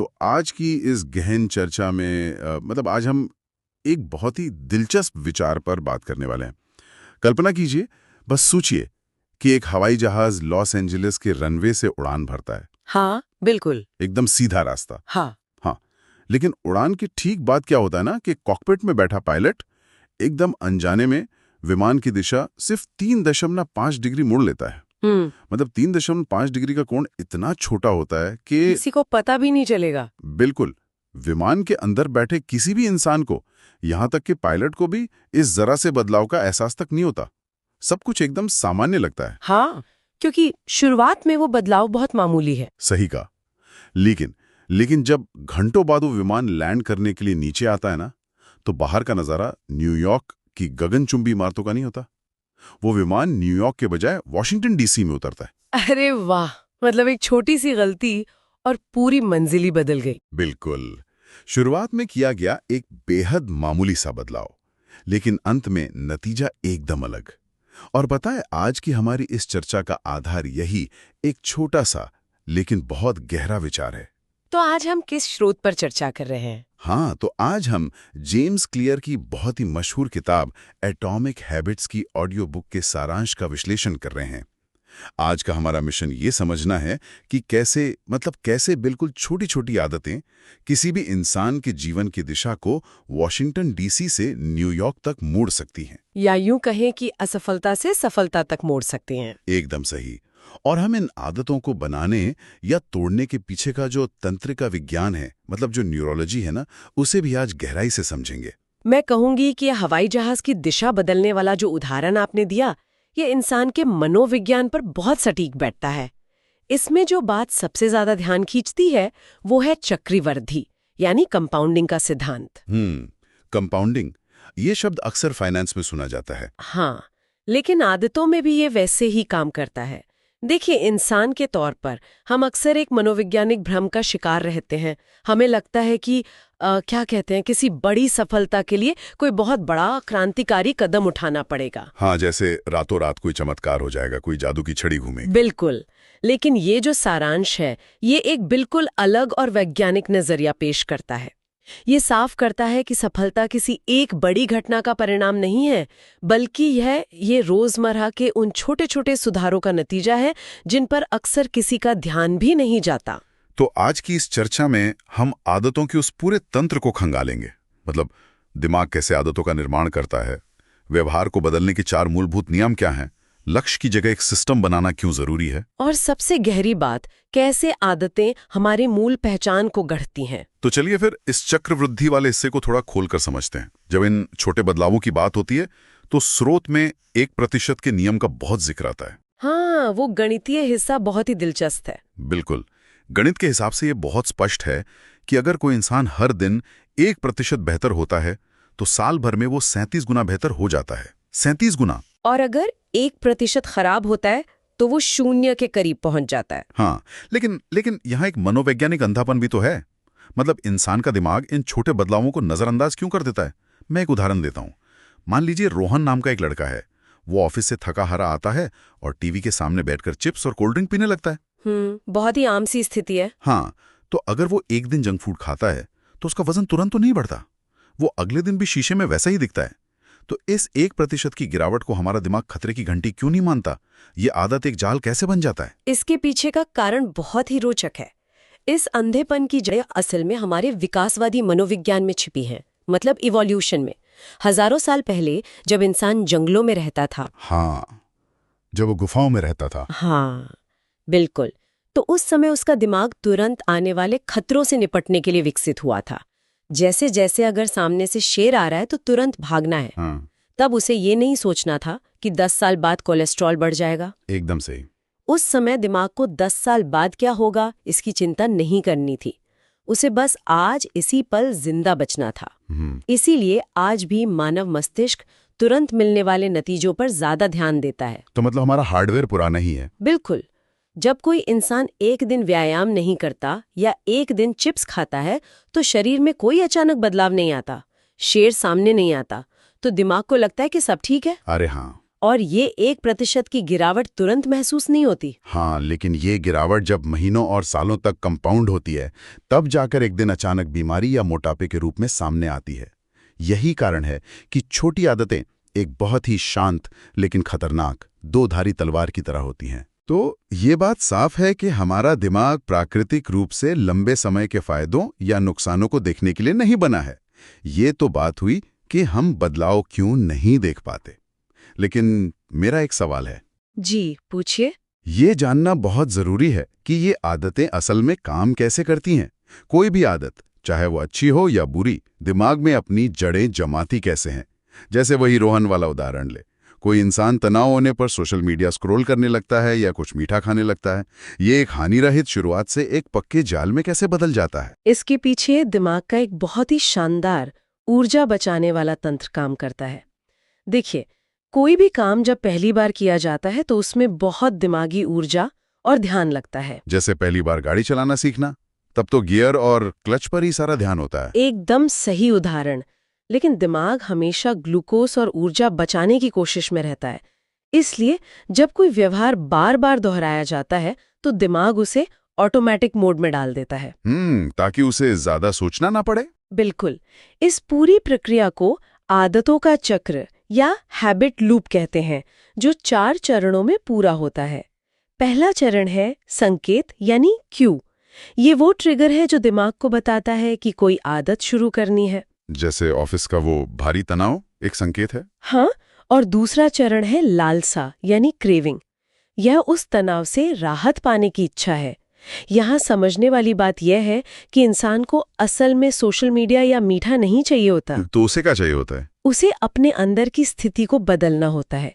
तो आज की इस गहन चर्चा में मतलब आज हम एक बहुत ही दिलचस्प विचार पर बात करने वाले हैं। कल्पना कीजिए, बस सोचिए कि एक हवाई जहाज लॉस एंजलिस के रनवे से उड़ान भरता है। हाँ, बिल्कुल। एकदम सीधा रास्ता। हाँ। हाँ, लेकिन उड़ान के ठीक बाद क्या होता है ना कि कॉकपिट में बैठा पायलट एकदम अनजाने में विमान की दिशा सिर्फ 3.5 डिग्री मोड़ लेता है। मतलब 3.5 डिग्री का कोण इतना छोटा होता है कि किसी को पता भी नहीं चलेगा। बिल्कुल, विमान के अंदर बैठे किसी भी इंसान को, यहां तक कि पायलट को भी इस जरा से बदलाव का एहसास तक नहीं होता। सब कुछ एकदम सामान्य लगता है। हाँ, क्योंकि शुरुआत में वो बदलाव बहुत मामूली है। सही कहा। लेकिन जब घंटों बाद वो विमान लैंड करने के लिए नीचे आता है ना, तो बाहर का नजारा न्यूयॉर्क की गगनचुंबी इमारतों का नहीं होता। वो विमान न्यूयॉर्क के बजाय वॉशिंगटन डीसी में उतरता है। अरे वाह, मतलब एक छोटी सी गलती और पूरी मंजिल ही बदल गई। बिल्कुल। शुरुआत में किया गया एक बेहद मामूली सा बदलाव, लेकिन अंत में नतीजा एकदम अलग। और पता है, आज की हमारी इस चर्चा का आधार यही एक छोटा सा लेकिन बहुत गहरा विचार है। तो आज हम किस स्रोत पर चर्चा कर रहे हैं? हाँ, तो आज हम जेम्स क्लियर की बहुत ही मशहूर किताब एटॉमिक हैबिट्स की ऑडियो बुक के सारांश का विश्लेषण कर रहे हैं। आज का हमारा मिशन ये समझना है कि कैसे बिल्कुल छोटी छोटी आदतें किसी भी इंसान के जीवन की दिशा को वॉशिंगटन डीसी से न्यूयॉर्क तक मोड़ सकती हैं। या यूं कहें कि असफलता से सफलता तक मोड़ सकते हैं। एकदम सही। और हम इन आदतों को बनाने या तोड़ने के पीछे का जो तंत्रिका विज्ञान है, मतलब जो न्यूरोलॉजी है ना, उसे भी आज गहराई से समझेंगे। मैं कहूंगी कि हवाई जहाज की दिशा बदलने वाला जो उदाहरण आपने दिया, ये इंसान के मनोविज्ञान पर बहुत सटीक बैठता है। इसमें जो बात सबसे ज्यादा ध्यान खींचती है वो है चक्रवृद्धि, यानी कंपाउंडिंग का सिद्धांत। कंपाउंडिंग, ये शब्द अक्सर फाइनेंस में सुना जाता है। हाँ, लेकिन आदतों में भी ये वैसे ही काम करता है। देखिए, इंसान के तौर पर हम अक्सर एक मनोवैज्ञानिक भ्रम का शिकार रहते हैं। हमें लगता है कि क्या कहते हैं, किसी बड़ी सफलता के लिए कोई बहुत बड़ा क्रांतिकारी कदम उठाना पड़ेगा। हाँ, जैसे रातों रात कोई चमत्कार हो जाएगा, कोई जादू की छड़ी घूमेगी। बिल्कुल। लेकिन ये जो सारांश है, ये एक बिल्कुल अलग और वैज्ञानिक नजरिया पेश करता है। ये साफ करता है कि सफलता किसी एक बड़ी घटना का परिणाम नहीं है, बल्कि ये रोजमर्रा के उन छोटे छोटे सुधारों का नतीजा है जिन पर अक्सर किसी का ध्यान भी नहीं जाता। तो आज की इस चर्चा में हम आदतों के उस पूरे तंत्र को खंगालेंगे। मतलब दिमाग कैसे आदतों का निर्माण करता है, व्यवहार को बदलने के 4 मूलभूत नियम क्या हैं, लक्ष्य की जगह एक सिस्टम बनाना क्यों जरूरी है, और सबसे गहरी बात, कैसे आदतें हमारी मूल पहचान को गढ़ती हैं। तो चलिए फिर इस चक्रवृद्धि वाले हिस्से को थोड़ा खोलकर समझते हैं। जब इन छोटे बदलावों की बात होती है तो स्रोत में 1% के नियम का बहुत जिक्र आता है। हाँ, वो गणितीय हिस्सा बहुत ही दिलचस्प है। बिल्कुल। गणित के हिसाब से ये बहुत स्पष्ट है कि अगर कोई इंसान हर दिन 1% बेहतर होता है तो साल भर में वो 37 गुना बेहतर हो जाता है। 37 गुना। और अगर 1% खराब होता है तो वो 0 के करीब पहुंच जाता है। हाँ, लेकिन यहाँ एक मनोवैज्ञानिक अंधापन भी तो है। मतलब इंसान का दिमाग इन छोटे बदलावों को नजरअंदाज क्यों कर देता है। मैं एक उदाहरण देता हूँ। मान लीजिए रोहन नाम का एक लड़का है। वो ऑफिस से थका हारा आता है और टीवी के सामने बैठकर चिप्स और कोल्ड ड्रिंक पीने लगता है। बहुत ही आम सी स्थिति है। हाँ, तो अगर वो एक दिन जंक फूड खाता है तो उसका वजन तुरंत तो नहीं बढ़ता। वो अगले दिन भी शीशे में वैसा ही दिखता है। तो इस 1% की गिरावट को हमारा दिमाग खतरे की घंटी क्यों नहीं मानता? ये आदत एक जाल कैसे बन जाता है? इसके पीछे का कारण बहुत ही रोचक है। इस अंधेपन की जड़ असल में हमारे विकासवादी मनोविज्ञान में छिपी है, मतलब इवोल्यूशन में। हजारों साल पहले जब इंसान जंगलों में रहता था। हाँ, जब वो गुफाओं में रहता था। हाँ, बिल्कुल। तो उस समय उसका दिमाग तुरंत आने वाले खतरों से निपटने के लिए विकसित हुआ था। जैसे जैसे अगर सामने से शेर आ रहा है तो तुरंत भागना है। हाँ। तब उसे ये नहीं सोचना था कि 10 साल बाद कोलेस्ट्रॉल बढ़ जाएगा। एकदम सही। उस समय दिमाग को 10 साल बाद क्या होगा इसकी चिंता नहीं करनी थी। उसे बस आज इसी पल जिंदा बचना था। इसीलिए आज भी मानव मस्तिष्क तुरंत मिलने वाले नतीजों पर ज्यादा ध्यान देता है। तो मतलब हमारा हार्डवेयर पुराना ही है। बिल्कुल। जब कोई इंसान एक दिन व्यायाम नहीं करता या एक दिन चिप्स खाता है तो शरीर में कोई अचानक बदलाव नहीं आता, शेर सामने नहीं आता, तो दिमाग को लगता है कि सब ठीक है। अरे हाँ। और ये 1% की गिरावट तुरंत महसूस नहीं होती। हाँ, लेकिन ये गिरावट जब महीनों और सालों तक कंपाउंड होती है, तब जाकर एक दिन अचानक बीमारी या मोटापे के रूप में सामने आती है। यही कारण है कि छोटी आदतें एक बहुत ही शांत लेकिन खतरनाक दो-धारी तलवार की तरह होती हैं। तो ये बात साफ है कि हमारा दिमाग प्राकृतिक रूप से लंबे समय के फायदों या नुकसानों को देखने के लिए नहीं बना है। ये तो बात हुई कि हम बदलाव क्यों नहीं देख पाते। लेकिन मेरा एक सवाल है। जी, पूछिए। ये जानना बहुत जरूरी है कि ये आदतें असल में काम कैसे करती हैं। कोई भी आदत, चाहे वो अच्छी हो या बुरी, दिमाग में अपनी जड़ें जमाती कैसे हैं। जैसे वही रोहन वाला उदाहरण ले। कोई इंसान तनाव होने पर सोशल मीडिया स्क्रॉल करने लगता है या कुछ मीठा खाने लगता है। ये एक हानिरहित शुरुआत से एक पक्के जाल में कैसे बदल जाता है। इसके पीछे दिमाग का एक बहुत ही शानदार ऊर्जा बचाने वाला तंत्र काम करता है। देखिए, कोई भी काम जब पहली बार किया जाता है तो उसमें बहुत दिमागी ऊर्जा और ध्यान लगता है। जैसे पहली बार गाड़ी चलाना सीखना, तब तो गियर और क्लच पर ही सारा ध्यान होता है। एकदम सही उदाहरण। लेकिन दिमाग हमेशा ग्लूकोज और ऊर्जा बचाने की कोशिश में रहता है। इसलिए जब कोई व्यवहार बार बार दोहराया जाता है तो दिमाग उसे ऑटोमेटिक मोड में डाल देता है। ताकि उसे ज्यादा सोचना ना पड़े। बिल्कुल। इस पूरी प्रक्रिया को आदतों का चक्र या हैबिट लूप कहते हैं, जो 4 चरणों में पूरा होता है। पहला चरण है संकेत यानी क्यू। ये वो ट्रिगर है जो दिमाग को बताता है कि कोई आदत शुरू करनी है। जैसे ऑफिस का वो भारी तनाव एक संकेत है। हाँ, और दूसरा चरण है लालसा यानी क्रेविंग। यह उस तनाव से राहत पाने की इच्छा है। यहाँ समझने वाली बात यह है कि इंसान को असल में सोशल मीडिया या मीठा नहीं चाहिए होता। तो उसे क्या चाहिए होता है? उसे अपने अंदर की स्थिति को बदलना होता है।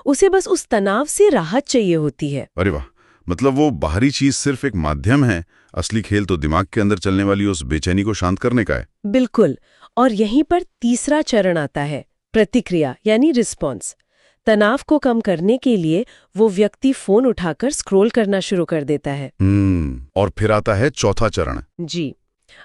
उसे बस उस तनाव से राहत चाहिए होती है। अरे वाह, मतलब वो बाहरी चीज सिर्फ एक माध्यम है, असली खेल तो दिमाग के अंदर चलने वाली उस बेचैनी को शांत करने का है। बिल्कुल। और यहीं पर तीसरा चरण आता है, प्रतिक्रिया यानी रिस्पॉन्स। तनाव को कम करने के लिए वो व्यक्ति फोन उठाकर स्क्रॉल करना शुरू कर देता है। और फिर आता है चौथा चरण। जी,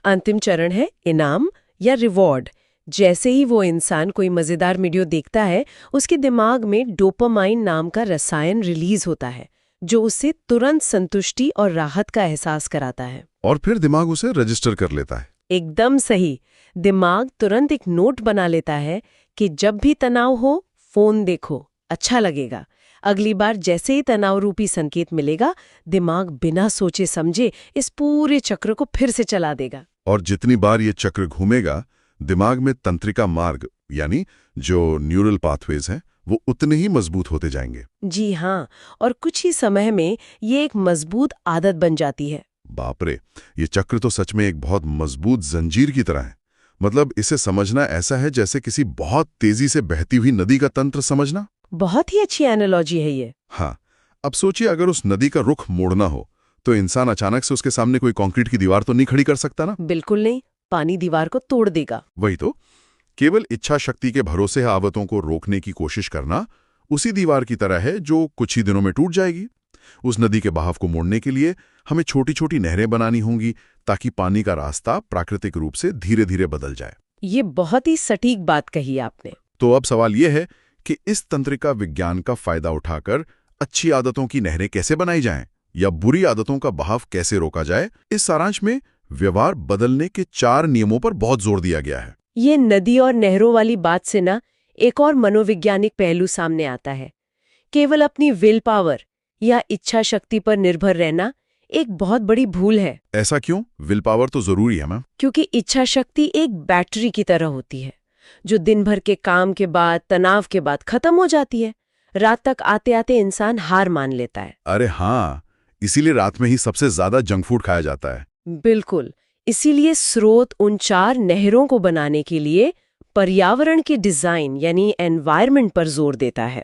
अंतिम चरण है इनाम या रिवॉर्ड। जैसे ही वो इंसान कोई मजेदार वीडियो देखता है, उसके दिमाग में डोपामाइन नाम का रसायन रिलीज होता है, जो उसे तुरंत संतुष्टि और राहत का एहसास कराता है। और फिर दिमाग उसे रजिस्टर कर लेता है। एकदम सही। दिमाग तुरंत एक नोट बना लेता है कि जब भी तनाव हो, फोन देखो, अच्छा लगेगा। अगली बार जैसे ही तनाव रूपी संकेत मिलेगा, दिमाग बिना सोचे समझे इस पूरे चक्र को फिर से चला देगा। और जितनी बार ये चक्र घूमेगा, दिमाग में तंत्रिका मार्ग यानी जो न्यूरल पाथवेज हैं, वो उतने ही मजबूत होते जाएंगे। जी हाँ, और कुछ ही समय में ये एक मजबूत आदत बन जाती है। बाप रे, ये चक्र तो सच में एक बहुत मजबूत जंजीर की तरह है। मतलब इसे समझना ऐसा है जैसे किसी बहुत तेजी से बहती हुई नदी का तंत्र समझना। बहुत ही अच्छी एनालॉजी है ये। हाँ, अब सोचिए अगर उस नदी का रुख मोड़ना हो, तो इंसान अचानक से उसके सामने कोई कंक्रीट की दीवार तो नहीं खड़ी कर सकता ना। बिल्कुल नहीं, पानी दीवार को तोड़ देगा। वही तो, केवल इच्छा शक्ति के भरोसे आदतों को रोकने की कोशिश करना उसी दीवार की तरह है जो कुछ ही दिनों में टूट जाएगी। उस नदी के बहाव को मोड़ने के लिए हमें छोटी छोटी नहरें बनानी होंगी, ताकि पानी का रास्ता प्राकृतिक रूप से धीरे धीरे बदल जाए। ये बहुत ही सटीक बात कही आपने। तो अब सवाल यह है कि इस तंत्रिका विज्ञान का फायदा उठाकर अच्छी आदतों की नहरें कैसे बनाई जाएं, या बुरी आदतों का बहाव कैसे रोका जाए। इस सारांश में व्यवहार बदलने के 4 नियमों पर बहुत जोर दिया गया है। ये नदी और नहरों वाली बात से ना एक और मनोवैज्ञानिक पहलू सामने आता है। केवल अपनी विल पावर या इच्छा शक्ति पर निर्भर रहना एक बहुत बड़ी भूल है। ऐसा क्यों? विल पावर तो जरूरी है मैम। क्योंकि इच्छा शक्ति एक बैटरी की तरह होती है, जो दिन भर के काम के बाद, तनाव के बाद खत्म हो जाती है। रात तक आते आते इंसान हार मान लेता है। अरे हाँ, इसीलिए रात में ही सबसे ज्यादा जंक फूड खाया जाता है। बिल्कुल। इसीलिए स्रोत उन 4 नहरों को बनाने के लिए पर्यावरण के डिजाइन यानी एनवायरनमेंट पर जोर देता है।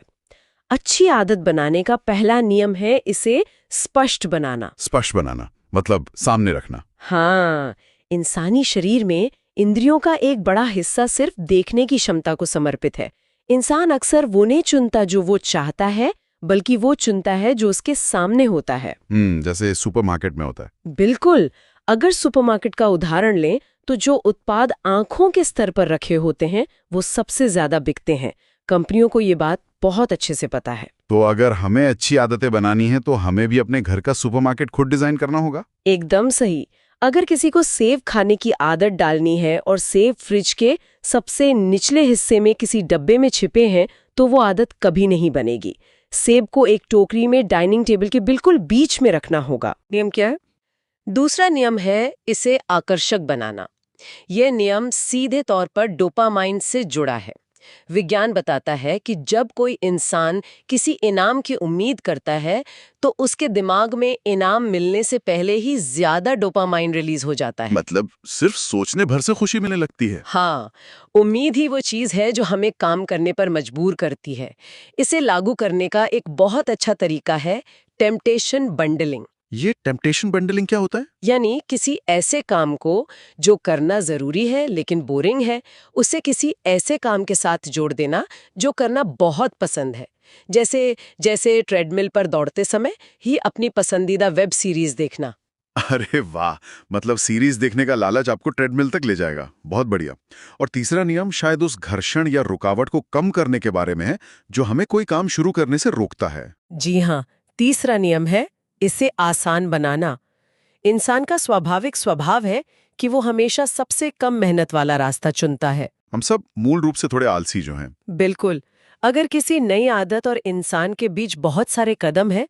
अच्छी आदत बनाने का पहला नियम है इसे स्पष्ट बनाना। स्पष्ट बनाना मतलब सामने रखना। हाँ, इंसानी शरीर में इंद्रियों का एक बड़ा हिस्सा सिर्फ देखने की क्षमता को समर्पित है। इंसान अक्सर वो नहीं चुनता जो वो चाहता है, बल्कि वो चुनता है जो उसके सामने होता है। जैसे सुपरमार्केट में होता है। बिल्कुल। अगर सुपरमार्केट का उदाहरण लें तो जो उत्पाद आंखों के स्तर पर रखे होते हैं वो सबसे ज्यादा बिकते हैं। कंपनियों को ये बात बहुत अच्छे से पता है। तो अगर हमें अच्छी आदतें बनानी है तो हमें भी अपने घर का सुपरमार्केट खुद डिजाइन करना होगा। एकदम सही। अगर किसी को सेब खाने की आदत डालनी है और सेब फ्रिज के सबसे निचले हिस्से में किसी डब्बे में छिपे हैं, तो वो आदत कभी नहीं बनेगी। सेब को एक टोकरी में डाइनिंग टेबल के बिल्कुल बीच में रखना होगा। नियम क्या है? दूसरा नियम है इसे आकर्षक बनाना। यह नियम सीधे तौर पर डोपामाइन से जुड़ा है। विज्ञान बताता है कि जब कोई इंसान किसी इनाम की उम्मीद करता है तो उसके दिमाग में इनाम मिलने से पहले ही ज्यादा डोपामाइन रिलीज हो जाता है। मतलब सिर्फ सोचने भर से खुशी मिलने लगती है। हाँ, उम्मीद ही वो चीज है जो हमें काम करने पर मजबूर करती है। इसे लागू करने का एक बहुत अच्छा तरीका है टेम्पटेशन बंडलिंग। ये टेम्पटेशन बंडलिंग क्या होता है? यानी किसी ऐसे काम को जो करना जरूरी है लेकिन बोरिंग है, उसे किसी ऐसे काम के साथ जोड़ देना जो करना बहुत पसंद है। जैसे जैसे ट्रेडमिल पर दौड़ते समय ही अपनी पसंदीदा वेब सीरीज देखना। अरे वाह, मतलब सीरीज देखने का लालच आपको ट्रेडमिल तक ले जाएगा। बहुत बढ़िया। और तीसरा नियम शायद उस घर्षण या रुकावट को कम करने के बारे में है जो हमें कोई काम शुरू करने से रोकता है। जी हाँ, तीसरा नियम है इसे आसान बनाना। इंसान का स्वाभाविक स्वभाव है कि वो हमेशा सबसे कम मेहनत वाला रास्ता चुनता है। हम सब मूल रूप से थोड़े आलसी जो हैं। बिल्कुल। अगर किसी नई आदत और इंसान के बीच बहुत सारे कदम हैं,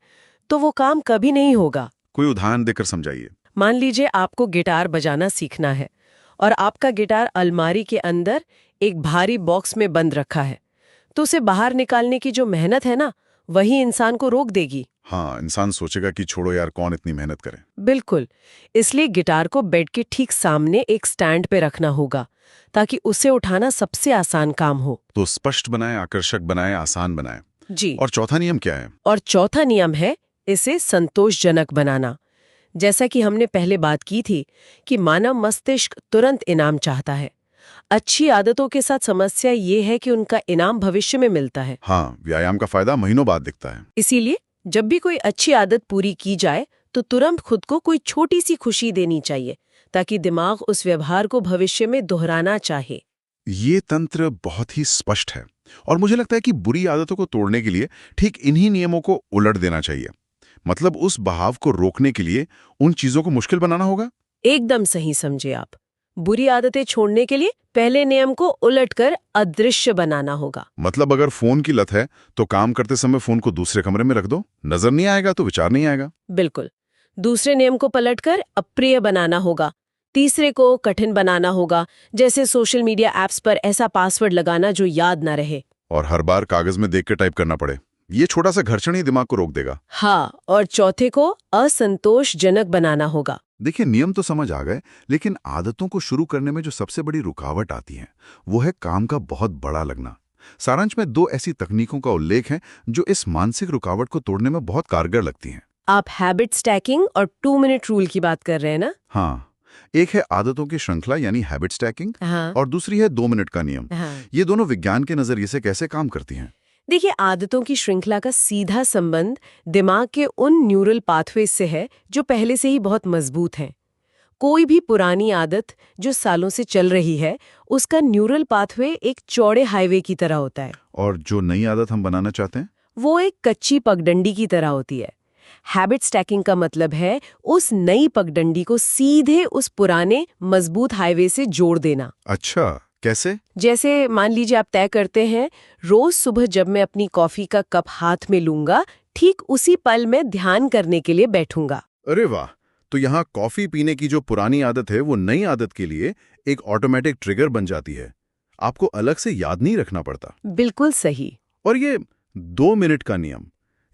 तो वो काम कभी नहीं होगा। कोई उदाहरण देकर समझाइए। मान लीजिए आपको गिटार बजाना सीखना है और आपका गिटार अलमारी के अंदर एक भारी बॉक्स में बंद रखा है, तो उसे बाहर निकालने की जो मेहनत है ना, वही इंसान को रोक देगी। हाँ, इंसान सोचेगा कि छोड़ो यार, कौन इतनी मेहनत करे। बिल्कुल। इसलिए गिटार को बेड के ठीक सामने एक स्टैंड पे रखना होगा ताकि उसे उठाना सबसे आसान काम हो। तो स्पष्ट बनाए, आकर्षक बनाए, आसान बनाए। जी। और चौथा नियम क्या है? और चौथा नियम है इसे संतोषजनक बनाना। जैसा कि हमने पहले बात की थी कि मानव मस्तिष्क तुरंत इनाम चाहता है। अच्छी आदतों के साथ समस्या ये है कि उनका इनाम भविष्य में मिलता है। हाँ, व्यायाम का फायदा महीनों बाद दिखता है। इसीलिए जब भी कोई अच्छी आदत पूरी की जाए तो तुरंत खुद को कोई छोटी सी खुशी देनी चाहिए ताकि दिमाग उस व्यवहार को भविष्य में दोहराना चाहे। ये तंत्र बहुत ही स्पष्ट है और मुझे लगता है कि बुरी आदतों को तोड़ने के लिए ठीक इन्हीं नियमों को उलट देना चाहिए। मतलब उस बहाव को रोकने के लिए उन चीजों को मुश्किल बनाना होगा। एकदम सही समझे आप। बुरी आदतें छोड़ने के लिए पहले नियम को उलटकर अदृश्य बनाना होगा। मतलब अगर फोन की लत है तो काम करते समय फोन को दूसरे कमरे में रख दो, नजर नहीं आएगा तो विचार नहीं आएगा। बिल्कुल। दूसरे नियम को पलटकर अप्रिय बनाना होगा। तीसरे को कठिन बनाना होगा, जैसे सोशल मीडिया ऐप्स पर ऐसा पासवर्ड लगाना जो याद ना रहे और हर बार कागज में देख के टाइप करना पड़े। ये छोटा सा घर्षण ही दिमाग को रोक देगा। हाँ, और चौथे को असंतोषजनक बनाना होगा। देखिए, नियम तो समझ आ गए, लेकिन आदतों को शुरू करने में जो सबसे बड़ी रुकावट आती है वो है काम का बहुत बड़ा लगना। सारांश में 2 ऐसी तकनीकों का उल्लेख है जो इस मानसिक रुकावट को तोड़ने में बहुत कारगर लगती हैं। आप हैबिट स्टैकिंग और 2 मिनट रूल की बात कर रहे हैं ना? हाँ, एक है आदतों की श्रृंखला यानी हैबिट स्टैकिंग, हाँ। और दूसरी है 2 मिनट का नियम। हाँ। ये दोनों विज्ञान के नजरिए से कैसे काम करती हैं? देखिए, आदतों की श्रृंखला का सीधा संबंध दिमाग के उन न्यूरल पाथवेज से है जो पहले से ही बहुत मजबूत हैं। कोई भी पुरानी आदत जो सालों से चल रही है, उसका न्यूरल पाथवे एक चौड़े हाईवे की तरह होता है। और जो नई आदत हम बनाना चाहते हैं, वो एक कच्ची पगडंडी की तरह होती है। हैबिट स्टैकिंग का मतलब है उस नई पगडंडी को सीधे उस पुराने मजबूत हाईवे से जोड़ देना। अच्छा, कैसे? जैसे मान लीजिए आप तय करते हैं, रोज सुबह जब मैं अपनी कॉफी का कप हाथ में लूंगा, ठीक उसी पल में ध्यान करने के लिए बैठूंगा। अरे वाह! तो यहाँ कॉफी पीने की जो पुरानी आदत है वो नई आदत के लिए एक ऑटोमेटिक ट्रिगर बन जाती है। आपको अलग से याद नहीं रखना पड़ता। बिल्कुल सही। और ये 2 मिनट का नियम,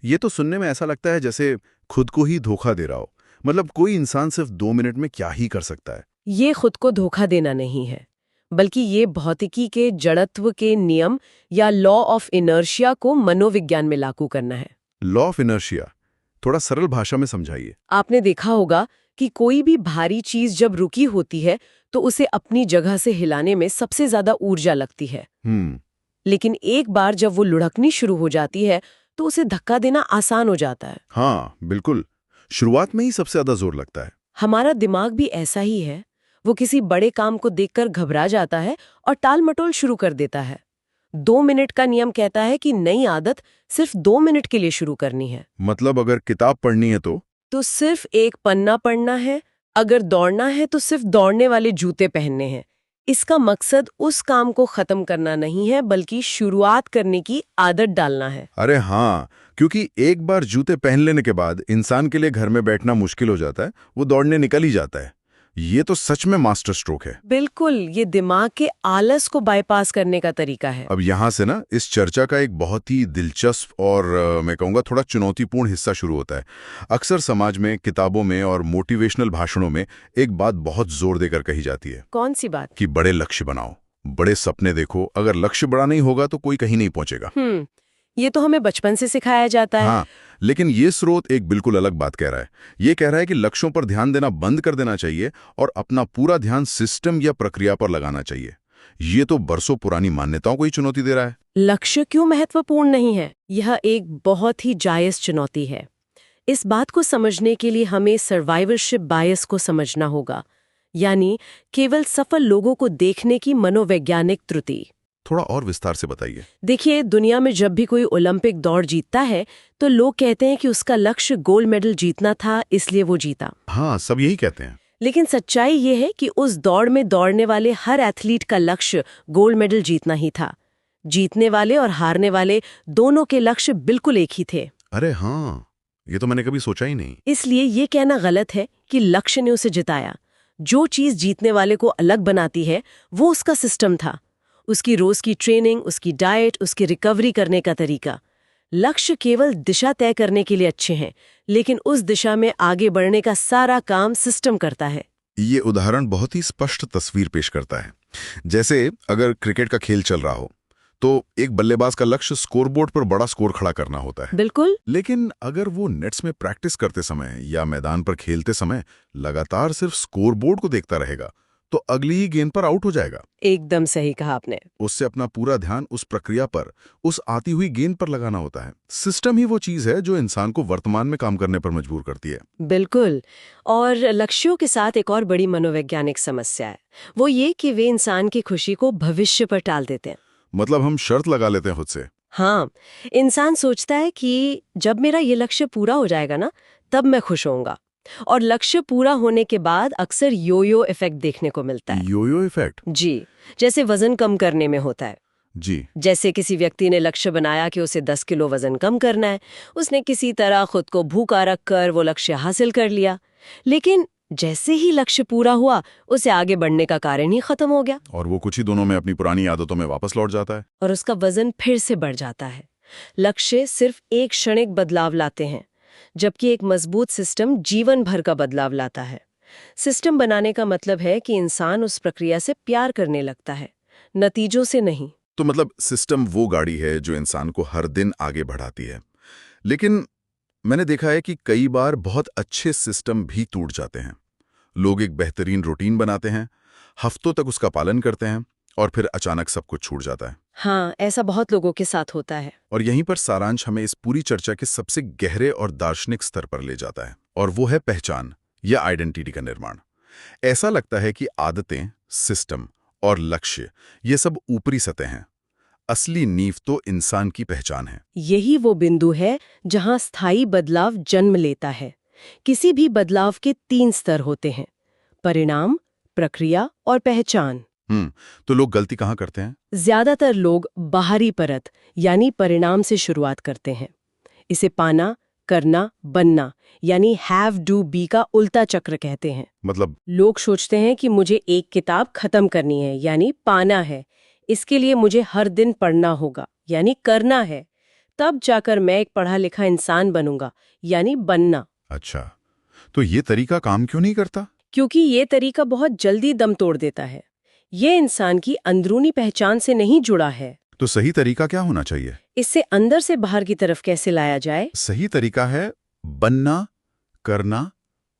ये तो सुनने में ऐसा लगता है जैसे खुद को ही धोखा दे रहा हो। मतलब कोई इंसान सिर्फ 2 मिनट में क्या ही कर सकता है। ये खुद को धोखा देना नहीं है, बल्कि ये भौतिकी के जड़त्व के नियम या लॉ ऑफ इनर्शिया को मनोविज्ञान में लागू करना है। लॉ ऑफ इनर्शिया थोड़ा सरल भाषा में समझाइए। आपने देखा होगा कि कोई भी भारी चीज जब रुकी होती है तो उसे अपनी जगह से हिलाने में सबसे ज्यादा ऊर्जा लगती है। लेकिन एक बार जब वो लुढ़कनी शुरू हो जाती है तो उसे धक्का देना आसान हो जाता है। हाँ, बिल्कुल। शुरुआत में ही सबसे ज्यादा जोर लगता है। हमारा दिमाग भी ऐसा ही है। वो किसी बड़े काम को देखकर घबरा जाता है और टाल मटोल शुरू कर देता है। 2 मिनट का नियम कहता है कि नई आदत सिर्फ 2 मिनट के लिए शुरू करनी है। मतलब अगर किताब पढ़नी है तो सिर्फ एक पन्ना पढ़ना है, अगर दौड़ना है तो सिर्फ दौड़ने वाले जूते पहनने हैं। इसका मकसद उस काम को खत्म करना नहीं है, बल्कि शुरुआत करने की आदत डालना है। अरे हाँ, क्योंकि एक बार जूते पहन लेने के बाद इंसान के लिए घर में बैठना मुश्किल हो जाता है, वो दौड़ने निकल ही जाता है। ये तो सच में मास्टर स्ट्रोक है। बिल्कुल, ये दिमाग के आलस को बाईपास करने का तरीका है। अब यहाँ से ना इस चर्चा का एक बहुत ही दिलचस्प और मैं कहूँगा थोड़ा चुनौतीपूर्ण हिस्सा शुरू होता है। अक्सर समाज में, किताबों में और मोटिवेशनल भाषणों में एक बात बहुत जोर देकर कही जाती है। कौन सी बात? कि बड़े लक्ष्य बनाओ, बड़े सपने देखो। अगर लक्ष्य बड़ा नहीं होगा तो कोई कहीं नहीं पहुंचेगा। ये तो हमें बचपन से सिखाया जाता है। हाँ, लेकिन ये स्रोत एक बिल्कुल अलग बात कह रहा है। ये कह रहा है कि लक्ष्यों पर ध्यान देना बंद कर देना चाहिए और अपना पूरा ध्यान सिस्टम या प्रक्रिया पर लगाना चाहिए। ये तो बरसों पुरानी मान्यताओं को ही चुनौती दे रहा है। लक्ष्य क्यों महत्वपूर्ण नहीं है? यह एक बहुत ही जायज चुनौती है। इस बात को समझने के लिए हमें सर्वाइवरशिप बायस को समझना होगा, यानी केवल सफल लोगों को देखने की मनोवैज्ञानिक त्रुटि। थोड़ा और विस्तार से बताइए। देखिए, दुनिया में जब भी कोई ओलंपिक दौड़ जीतता है तो लोग कहते हैं कि उसका लक्ष्य गोल्ड मेडल जीतना था, इसलिए वो जीता। हाँ, सब यही कहते हैं। लेकिन सच्चाई ये है कि उस दौड़ में दौड़ने वाले हर एथलीट का लक्ष्य गोल्ड मेडल जीतना ही था। जीतने वाले और हारने वाले दोनों के लक्ष्य बिल्कुल एक ही थे। अरे हाँ, ये तो मैंने कभी सोचा ही नहीं। इसलिए ये कहना गलत है कि लक्ष्य ने उसे जिताया। जो चीज जीतने वाले को अलग बनाती है वो उसका सिस्टम था, उसकी रोज की ट्रेनिंग, उसकी डाइट, उसकी रिकवरी करने का तरीका। लक्ष्य केवल दिशा तय करने के लिए अच्छे हैं, लेकिन उस दिशा में आगे बढ़ने का सारा काम सिस्टम करता है। ये उदाहरण बहुत ही स्पष्ट तस्वीर पेश करता है। जैसे अगर क्रिकेट का खेल चल रहा हो तो एक बल्लेबाज का लक्ष्य स्कोरबोर्ड पर बड़ा स्कोर खड़ा करना होता है। बिल्कुल। लेकिन अगर वो नेट्स में प्रैक्टिस करते समय या मैदान पर खेलते समय लगातार सिर्फ स्कोरबोर्ड को देखता रहेगा तो अगली ही गेंद पर आउट हो जाएगा। एकदम सही कहा आपने। उससे अपना पूरा ध्यान उस प्रक्रिया पर, उस आती हुई गेंद पर लगाना होता है। सिस्टम ही वो चीज है जो इंसान को वर्तमान में काम करने पर मजबूर करती है। बिल्कुल। और लक्ष्यों के साथ एक और बड़ी मनोवैज्ञानिक समस्या है, वो ये कि वे इंसान की खुशी को भविष्य पर टाल देते हैं। मतलब हम शर्त लगा लेते हैं खुद से। हाँ, इंसान सोचता है कि जब मेरा ये लक्ष्य पूरा हो जाएगा ना, तब मैं खुश होऊंगा। और लक्ष्य पूरा होने के बाद अक्सर योयो इफेक्ट देखने को मिलता है। योयो इफेक्ट? जी, जैसे वजन कम करने में होता है। जी। जैसे किसी व्यक्ति ने लक्ष्य बनाया कि उसे 10 किलो वजन कम करना है, उसने किसी तरह खुद को भूखा रखकर वो लक्ष्य हासिल कर लिया, लेकिन जैसे ही लक्ष्य पूरा हुआ उसे आगे बढ़ने का कारण ही खत्म हो गया और वो कुछ ही दिनों में अपनी पुरानी आदतों में वापस लौट जाता है और उसका वजन फिर से बढ़ जाता है। लक्ष्य सिर्फ एक क्षणिक बदलाव लाते हैं, जबकि एक मजबूत सिस्टम जीवन भर का बदलाव लाता है। सिस्टम बनाने का मतलब है कि इंसान उस प्रक्रिया से प्यार करने लगता है, नतीजों से नहीं। तो मतलब सिस्टम वो गाड़ी है जो इंसान को हर दिन आगे बढ़ाती है। लेकिन मैंने देखा है कि कई बार बहुत अच्छे सिस्टम भी टूट जाते हैं। लोग एक बेहतरीन रूटीन बनाते हैं, हफ्तों तक उसका पालन करते हैं और फिर अचानक सब कुछ छूट जाता है। हाँ, ऐसा बहुत लोगों के साथ होता है। और यहीं पर सारांश हमें इस पूरी चर्चा के सबसे गहरे और दार्शनिक स्तर पर ले जाता है, और वो है पहचान या आइडेंटिटी का निर्माण। ऐसा लगता है कि आदतें, सिस्टम और लक्ष्य ये सब ऊपरी सतह हैं। असली नींव तो इंसान की पहचान है। यही वो बिंदु है जहां स्थायी बदलाव जन्म लेता है। किसी भी बदलाव के 3 स्तर होते हैं: परिणाम, प्रक्रिया और पहचान। तो लोग गलती कहाँ करते हैं? ज्यादातर लोग बाहरी परत यानी परिणाम से शुरुआत करते हैं। इसे पाना, करना, बनना यानी हैव डू बी का उल्टा चक्र कहते हैं। मतलब लोग सोचते हैं कि मुझे एक किताब खत्म करनी है यानी पाना है, इसके लिए मुझे हर दिन पढ़ना होगा यानी करना है, तब जाकर मैं एक पढ़ा लिखा इंसान बनूंगा यानी बनना। अच्छा, तो ये तरीका काम क्यों नहीं करता? क्योंकि ये तरीका बहुत जल्दी दम तोड़ देता है। ये इंसान की अंदरूनी पहचान से नहीं जुड़ा है। तो सही तरीका क्या होना चाहिए? इससे अंदर से बाहर की तरफ कैसे लाया जाए? सही तरीका है बनना, करना,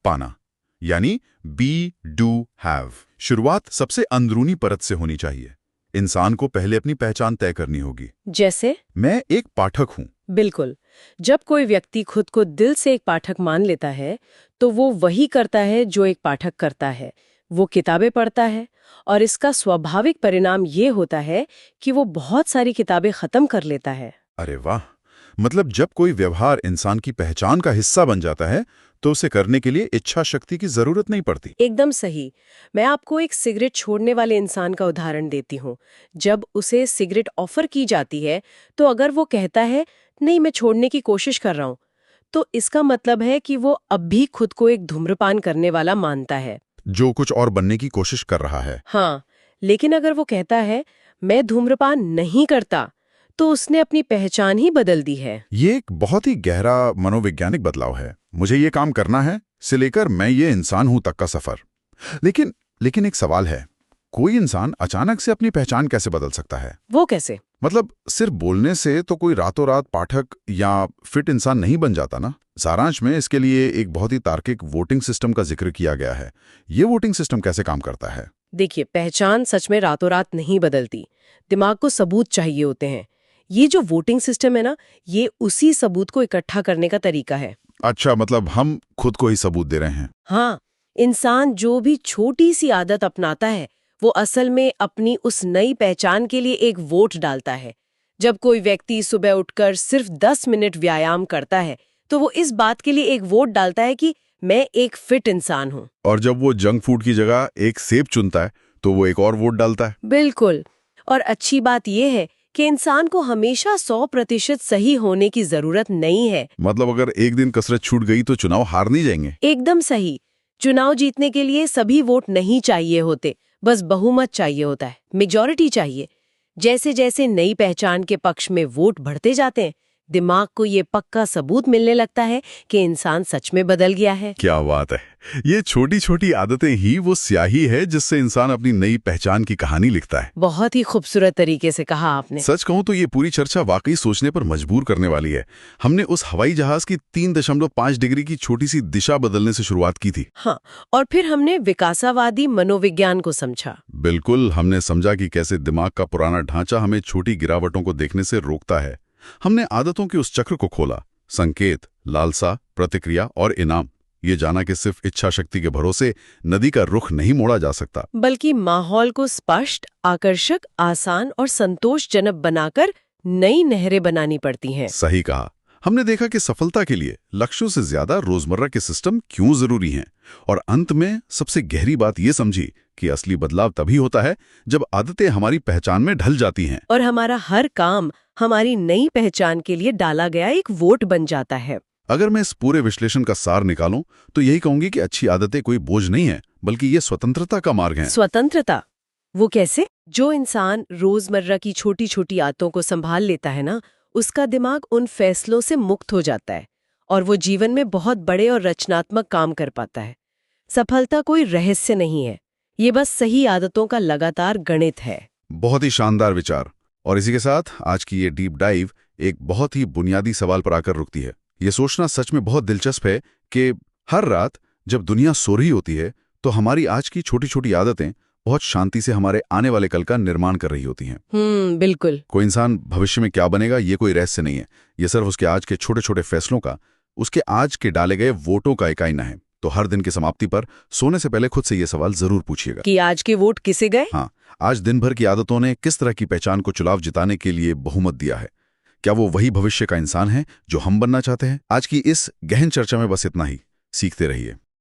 पाना, यानी बी, डू, हैव। शुरुआत सबसे अंदरूनी परत से होनी चाहिए। इंसान को पहले अपनी पहचान तय करनी होगी। जैसे मैं एक पाठक हूँ। बिल्कुल। जब कोई व्यक्ति खुद को दिल से एक पाठक मान लेता है तो वो वही करता है जो एक पाठक करता है, वो किताबें पढ़ता है और इसका स्वाभाविक परिणाम ये होता है कि वो बहुत सारी किताबें खत्म कर लेता है। अरे वाह! मतलब जब कोई व्यवहार इंसान की पहचान का हिस्सा बन जाता है तो उसे करने के लिए इच्छा शक्ति की जरूरत नहीं पड़ती। एकदम सही। मैं आपको एक सिगरेट छोड़ने वाले इंसान का उदाहरण देती हूँ। जब उसे सिगरेट ऑफर की जाती है तो अगर वो कहता है नहीं मैं छोड़ने की कोशिश कर रहा हूँ, तो इसका मतलब है कि वो अब भी खुद को एक धूम्रपान करने वाला मानता है, जो कुछ और बनने की कोशिश कर रहा है। हाँ। लेकिन अगर वो कहता है मैं धूम्रपान नहीं करता, तो उसने अपनी पहचान ही बदल दी है। ये एक बहुत ही गहरा मनोवैज्ञानिक बदलाव है। मुझे ये काम करना है से लेकर मैं ये इंसान हूं तक का सफर। लेकिन एक सवाल है, कोई इंसान अचानक से अपनी पहचान कैसे बदल सकता है? वो कैसे? मतलब सिर्फ बोलने से तो कोई रातों रात पाठक या फिट इंसान नहीं बन जाता ना। सारांश में इसके लिए एक बहुत ही तार्किक वोटिंग सिस्टम का जिक्र किया गया है। ये वोटिंग सिस्टम कैसे काम करता है? देखिए, पहचान सच में रातों रात नहीं बदलती। दिमाग को सबूत चाहिए होते हैं। ये जो वोटिंग सिस्टम है ना, ये उसी सबूत को इकट्ठा करने का तरीका है। अच्छा, मतलब हम खुद को ही सबूत दे रहे हैं। हाँ, इंसान जो भी छोटी सी आदत अपनाता है वो असल में अपनी उस नई पहचान के लिए एक वोट डालता है। जब कोई व्यक्ति सुबह उठकर सिर्फ 10 मिनट व्यायाम करता है तो वो इस बात के लिए एक वोट डालता है कि मैं एक फिट इंसान हूँ। और जब वो जंक फूड की जगह एक सेब चुनता है तो वो एक और वोट डालता है। बिल्कुल। और अच्छी बात यह है कि इंसान को हमेशा 100% सही होने की जरूरत नहीं है। मतलब अगर एक दिन कसरत छूट गई तो चुनाव हार नहीं जाएंगे। एकदम सही। चुनाव जीतने के लिए सभी वोट नहीं चाहिए होते, बस बहुमत चाहिए होता है, मेजॉरिटी चाहिए। जैसे जैसे नई पहचान के पक्ष में वोट बढ़ते जाते हैं, दिमाग को ये पक्का सबूत मिलने लगता है कि इंसान सच में बदल गया है। क्या बात है! ये छोटी छोटी आदतें ही वो स्याही है जिससे इंसान अपनी नई पहचान की कहानी लिखता है। बहुत ही खूबसूरत तरीके से कहा आपने। सच कहूं तो ये पूरी चर्चा वाकई सोचने पर मजबूर करने वाली है। हमने उस हवाई जहाज की 3.5 डिग्री की छोटी सी दिशा बदलने से शुरुआत की थी। हाँ, और फिर हमने विकासावादी मनोविज्ञान को समझा। बिल्कुल, हमने समझा कि कैसे दिमाग का पुराना ढांचा हमें छोटी गिरावटों को देखने से रोकता है। हमने आदतों के उस चक्र को खोला, संकेत, लालसा, प्रतिक्रिया और इनाम। ये जाना कि सिर्फ इच्छा शक्ति के भरोसे नदी का रुख नहीं मोड़ा जा सकता, बल्कि माहौल को स्पष्ट, आकर्षक, आसान और संतोषजनक बनाकर नई नहरें बनानी पड़ती हैं। सही कहा। हमने देखा कि सफलता के लिए लक्ष्यों से ज्यादा रोजमर्रा के सिस्टम क्यों जरूरी हैं, और अंत में सबसे गहरी बात ये समझी कि असली बदलाव तभी होता है जब आदतें हमारी पहचान में ढल जाती हैं और हमारा हर काम हमारी नई पहचान के लिए डाला गया एक वोट बन जाता है। अगर मैं इस पूरे विश्लेषण का सार निकालूं तो यही कहूंगी कि अच्छी आदतें कोई बोझ नहीं है, बल्कि ये स्वतंत्रता का मार्ग है। स्वतंत्रता? वो कैसे? जो इंसान रोजमर्रा की छोटी छोटी आदतों को संभाल लेता है ना, उसका दिमाग उन फैसलों से मुक्त हो जाता है और वो जीवन में बहुत बड़े और रचनात्मक काम कर पाता है। सफलता कोई रहस्य नहीं है, ये बस सही आदतों का लगातार गणित है। बहुत ही शानदार विचार। और इसी के साथ आज की ये डीप डाइव एक बहुत ही बुनियादी सवाल पर आकर रुकती है। ये सोचना सच में बहुत दिलचस्प है कि हर रात जब दुनिया सो रही होती है तो हमारी आज की छोटी छोटी आदतें बहुत शांति से हमारे आने वाले कल का निर्माण कर रही होती हैं। बिल्कुल। कोई इंसान भविष्य में क्या बनेगा ये कोई रहस्य नहीं है, ये सिर्फ उसके आज के छोटे छोटे फैसलों का, उसके आज के डाले गए वोटों का एक आईना है। तो हर दिन की समाप्ति पर सोने से पहले खुद से ये सवाल जरूर पूछिएगा कि आज के वोट किसे गए। हाँ, आज दिन भर की आदतों ने किस तरह की पहचान को चुनाव जिताने के लिए बहुमत दिया है? क्या वो वही भविष्य का इंसान है जो हम बनना चाहते हैं? आज की इस गहन चर्चा में बस इतना ही। सीखते रहिए।